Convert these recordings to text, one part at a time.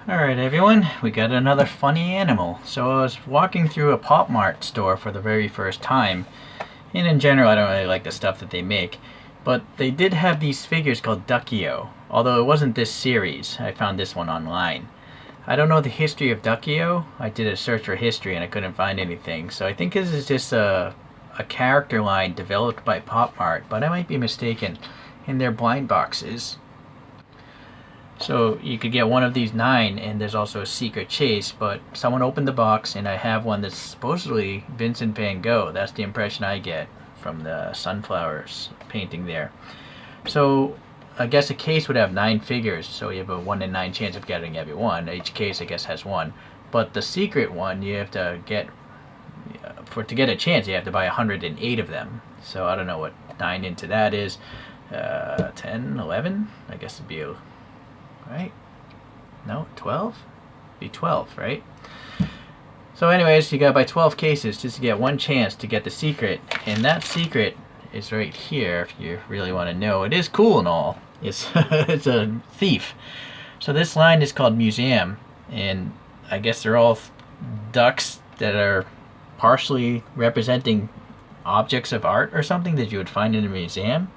Alright everyone, we got another funny animal. So I was walking through a Pop Mart store for the very first time, and in general I don't really like the stuff that they make, but they did have these figures called Duckyo, although it wasn't this series. I found this one online. I don't know the history of Duckyo. I did a search for history and I couldn't find anything, so I think this is just a character line developed by Pop Mart, but I might be mistaken, in their blind boxes. So you could get one of these 9, and there's also a secret chase, but someone opened the box and I have one that's supposedly Vincent van Gogh. That's the impression I get from the sunflowers painting there. So I guess a case would have 9 figures, so you have a 1 in 9 chance of getting every one. Each case I guess has one. But the secret one you have to get, to get a chance you have to buy 108 of them. So I don't know what 9 into that is. 10, 11? I guess it'd be right? No, 12? Be 12, right? So anyways, you gotta buy 12 cases just to get one chance to get the secret, and that secret is right here if you really want to know. It is cool and all. It's it's a thief. So this line is called Museum, and I guess they're all ducks that are partially representing objects of art or something that you would find in a museum.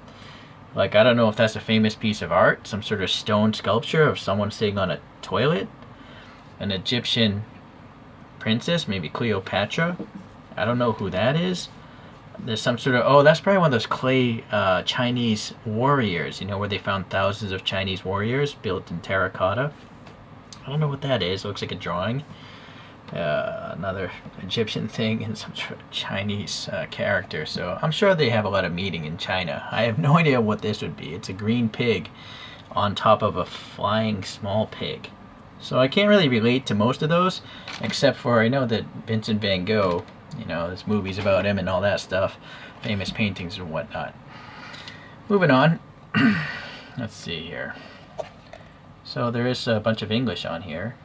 Like, I don't know if that's a famous piece of art, some sort of stone sculpture of someone sitting on a toilet, an Egyptian princess, maybe Cleopatra. I don't know who that is. There's some sort of, oh, that's probably one of those clay Chinese warriors, you know, where they found thousands of Chinese warriors built in terracotta. I don't know what that is. It looks like a drawing. Another Egyptian thing and some sort of Chinese character. So I'm sure they have a lot of meaning in China. I have no idea what this would be. It's a green pig on top of a flying small pig. So I can't really relate to most of those, except for I know that Vincent van Gogh, you know, there's movies about him and all that stuff, famous paintings and whatnot. Moving on. Let's see here. So there is a bunch of English on here.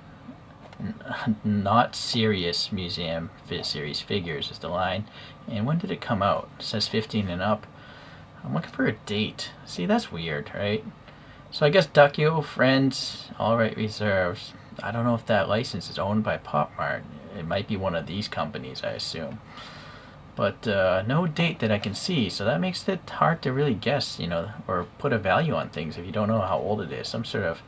Not serious museum series figures is the line. And when did it come out? It says 15 and up. I'm looking for a date. See, that's weird, right? So I guess Duckyo, Friends, All Right Reserves. I don't know if that license is owned by Pop Mart. It might be one of these companies, I assume. But no date that I can see, so that makes it hard to really guess, you know, or put a value on things if you don't know how old it is. Some sort of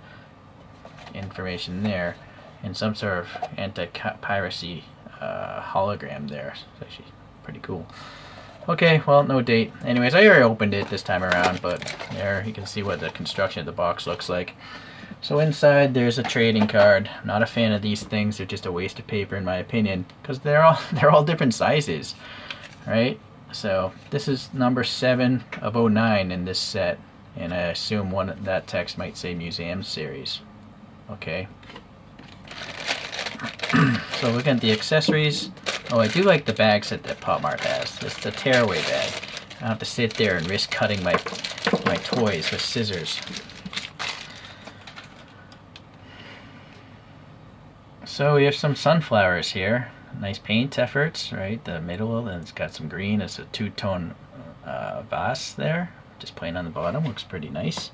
information there. And some sort of anti-piracy hologram there. It's actually pretty cool. Okay, well, no date. Anyways, I already opened it this time around, but there you can see what the construction of the box looks like. So inside there's a trading card. I'm not a fan of these things. They're just a waste of paper in my opinion, because they're all different sizes, right? So this is number 7 of 09 in this set, and I assume that text might say Museum Series. Okay. So looking at the accessories. Oh, I do like the bag set that Pop Mart has. It's the tearaway bag. I don't have to sit there and risk cutting my toys with scissors. So we have some sunflowers here. Nice paint efforts, right? The middle, and it's got some green. It's a two-tone vase there. Just plain on the bottom. Looks pretty nice.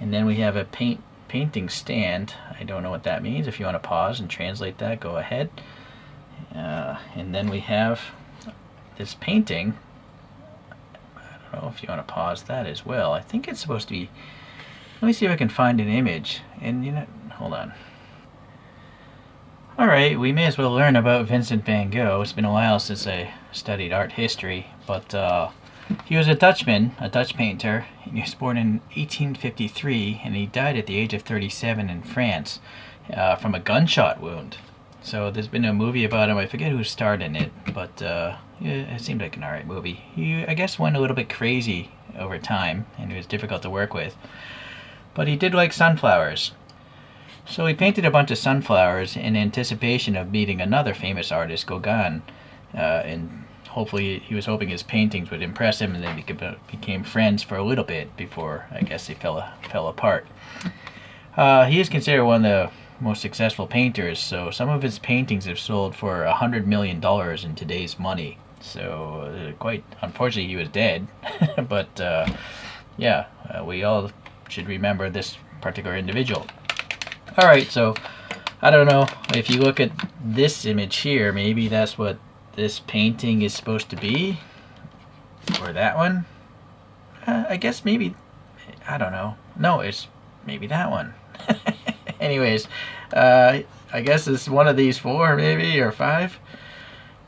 And then we have a painting stand. I don't know what that means. If you want to pause and translate that, go ahead. And then we have this painting. I don't know if you want to pause that as well. I think it's supposed to be, let me see if I can find an image. And you know, hold on. Alright, we may as well learn about Vincent van Gogh. It's been a while since I studied art history, but he was a Dutchman, a Dutch painter. He was born in 1853, and he died at the age of 37 in France from a gunshot wound. So there's been a movie about him. I forget who starred in it, but yeah, it seemed like an alright movie. He, I guess, went a little bit crazy over time, and he was difficult to work with. But he did like sunflowers. So he painted a bunch of sunflowers in anticipation of meeting another famous artist, Gogh, and hopefully he was hoping his paintings would impress him, and they became friends for a little bit before I guess they fell apart. He is considered one of the most successful painters, so some of his paintings have sold for $100 million in today's money. So quite unfortunately he was dead, but yeah, we all should remember this particular individual. Alright, so I don't know. If you look at this image here, maybe that's what this painting is supposed to be. Or that one. I guess maybe, I don't know. No, it's maybe that one. Anyways, I guess it's one of these 4 maybe, or 5.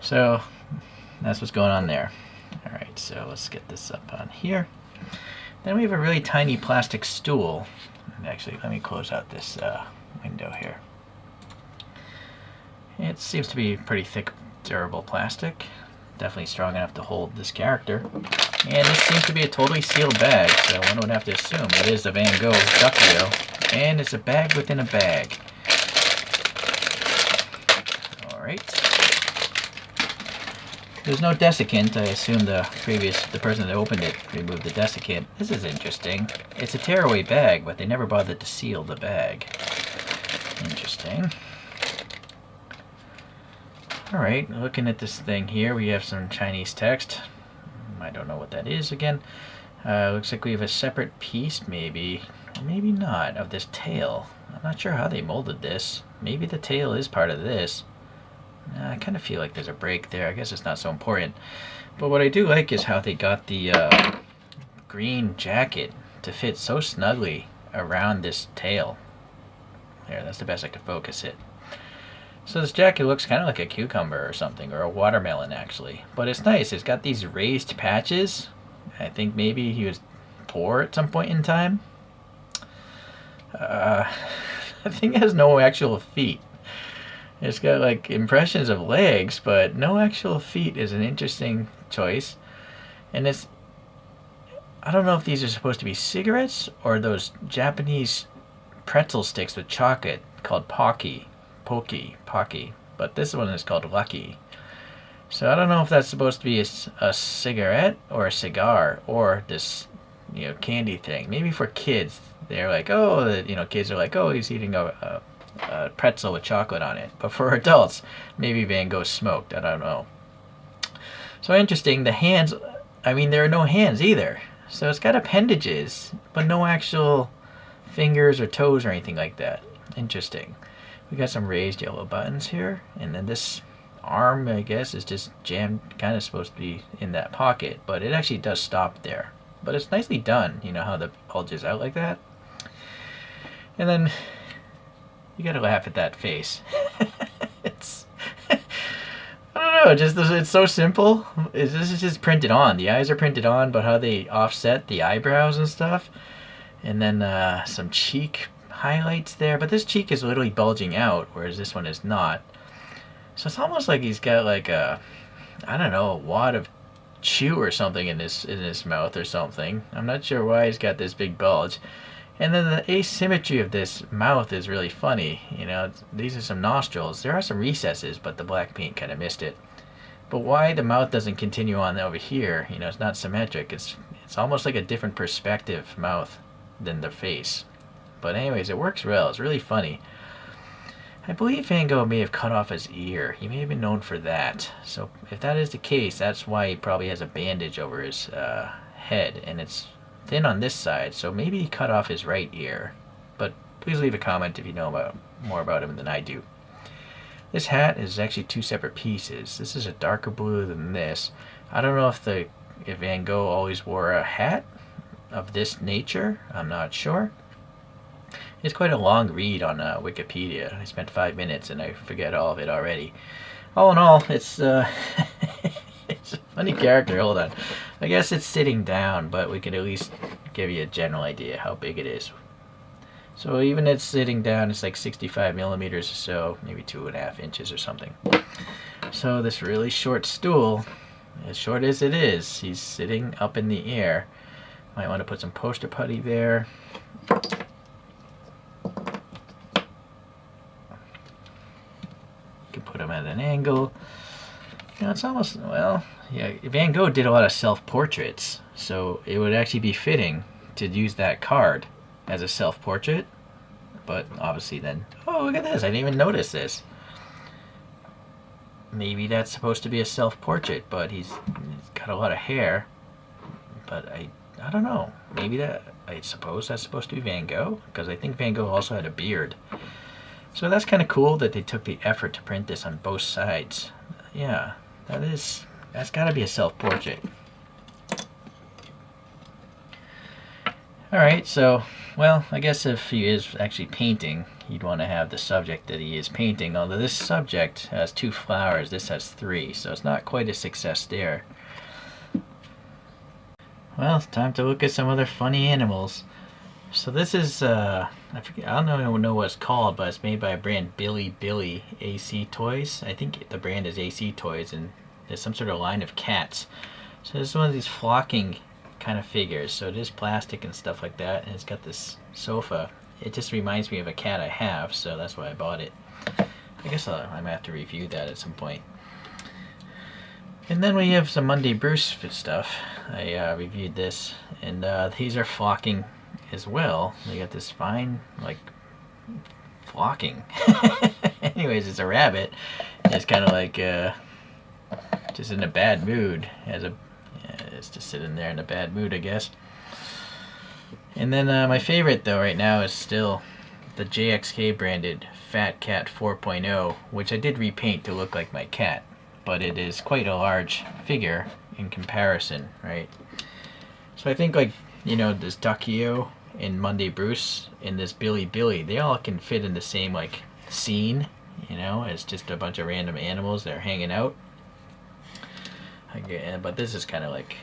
So that's what's going on there. Alright, so let's get this up on here. Then we have a really tiny plastic stool. Actually, let me close out this window here. It seems to be pretty thick, durable plastic. Definitely strong enough to hold this character. And this seems to be a totally sealed bag, so one would have to assume it is a Van Gogh Duckyo. And it's a bag within a bag. Alright. There's no desiccant. I assume the person that opened it removed the desiccant. This is interesting. It's a tearaway bag, but they never bothered to seal the bag. Interesting. Alright, looking at this thing here, we have some Chinese text. I don't know what that is again. Looks like we have a separate piece, maybe, or maybe not, of this tail. I'm not sure how they molded this. Maybe the tail is part of this. I kind of feel like there's a break there. I guess it's not so important. But what I do like is how they got the green jacket to fit so snugly around this tail. There, that's the best I could focus it. So this jacket looks kind of like a cucumber or something, or a watermelon actually. But it's nice. It's got these raised patches. I think maybe he was poor at some point in time. I think it has no actual feet. It's got like impressions of legs, but no actual feet is an interesting choice. And it's, I don't know if these are supposed to be cigarettes or those Japanese pretzel sticks with chocolate called Pocky, but this one is called Lucky. So I don't know if that's supposed to be a cigarette or a cigar or this, candy thing. Maybe for kids, they're like, oh, kids are like, oh, he's eating a pretzel with chocolate on it. But for adults, maybe Van Gogh smoked. I don't know. So interesting. The hands, I mean, there are no hands either. So it's got appendages, but no actual fingers or toes or anything like that. Interesting. We got some raised yellow buttons here, and then this arm, I guess, is just jammed, kind of supposed to be in that pocket, but it actually does stop there. But it's nicely done, how the bulges out like that. And then you gotta laugh at that face. It's, I don't know, it's so simple. This is just printed on. The eyes are printed on, but how they offset the eyebrows and stuff, and then some cheek highlights there, but this cheek is literally bulging out, whereas this one is not. So it's almost like he's got like a, I don't know, a wad of chew or something in his mouth or something. I'm not sure why he's got this big bulge. And then the asymmetry of this mouth is really funny. These are some nostrils. There are some recesses, but the black paint kind of missed it. But why the mouth doesn't continue on over here? It's not symmetric. It's almost like a different perspective mouth than the face. But anyways, it works well. It's really funny. I believe Van Gogh may have cut off his ear. He may have been known for that. So if that is the case, that's why he probably has a bandage over his head. And it's thin on this side, so maybe he cut off his right ear. But please leave a comment if you know more about him than I do. This hat is actually 2 separate pieces. This is a darker blue than this. I don't know if Van Gogh always wore a hat of this nature. I'm not sure. It's quite a long read on Wikipedia. I spent 5 minutes and I forget all of it already. All in all, it's it's a funny character. Hold on. I guess it's sitting down, but we can at least give you a general idea how big it is. So even it's sitting down, it's like 65 millimeters or so, maybe 2.5 inches or something. So this really short stool, as short as it is, he's sitting up in the air. Might want to put some poster putty there. Put them at an angle. It's almost, well, yeah, Van Gogh did a lot of self-portraits, so it would actually be fitting to use that card as a self-portrait. But obviously then, oh, look at this, I didn't even notice this. Maybe that's supposed to be a self-portrait, but he's got a lot of hair. But I don't know. Maybe I suppose that's supposed to be Van Gogh, because I think Van Gogh also had a beard. So that's kind of cool that they took the effort to print this on both sides. Yeah, that's got to be a self-portrait. Alright, so, well, I guess if he is actually painting, you'd want to have the subject that he is painting. Although this subject has 2 flowers, this has 3, so it's not quite a success there. Well, it's time to look at some other funny animals. So this is, I forget, I don't even know what it's called, but it's made by a brand Billy AC Toys. I think the brand is AC Toys, and there's some sort of line of cats. So this is one of these flocking kind of figures. So it is plastic and stuff like that, and it's got this sofa. It just reminds me of a cat I have, so that's why I bought it. I guess I might have to review that at some point. And then we have some Monday Bruce stuff. I reviewed this, and these are flocking as well. They got this fine, like, flocking. Anyways, it's a rabbit. It's kind of like just in a bad mood. It's just sitting there in a bad mood, I guess. And then my favorite though right now is still the JXK branded Fat Cat 4.0, which I did repaint to look like my cat, but it is quite a large figure in comparison, right? So I think, like, you know, this Duckyo and Monday Bruce and this Billy, they all can fit in the same, like, scene, you know? It's just a bunch of random animals that are hanging out. But this is kind of like,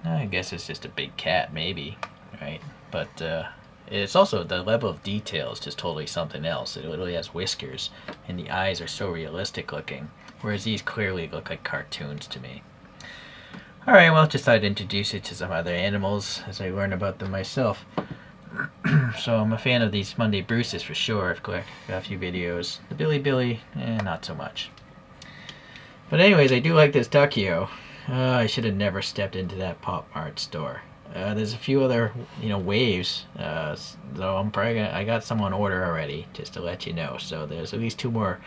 I guess it's just a big cat, maybe, right? But it's also, the level of detail is just totally something else. It literally has whiskers, and the eyes are so realistic looking, whereas these clearly look like cartoons to me. Alright, well, just thought I'd introduce you to some other animals as I learn about them myself. So I'm a fan of these Monday Bruces for sure. I've got a few videos. The Billy, not so much. But anyways, I do like this Duckyo. I should have never stepped into that Pop Mart store. There's a few other, you know, waves. So I'm probably I got some on order already, just to let you know. So there's at least 2 more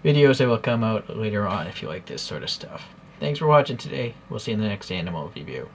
videos that will come out later on if you like this sort of stuff. Thanks for watching today. We'll see you in the next animal review.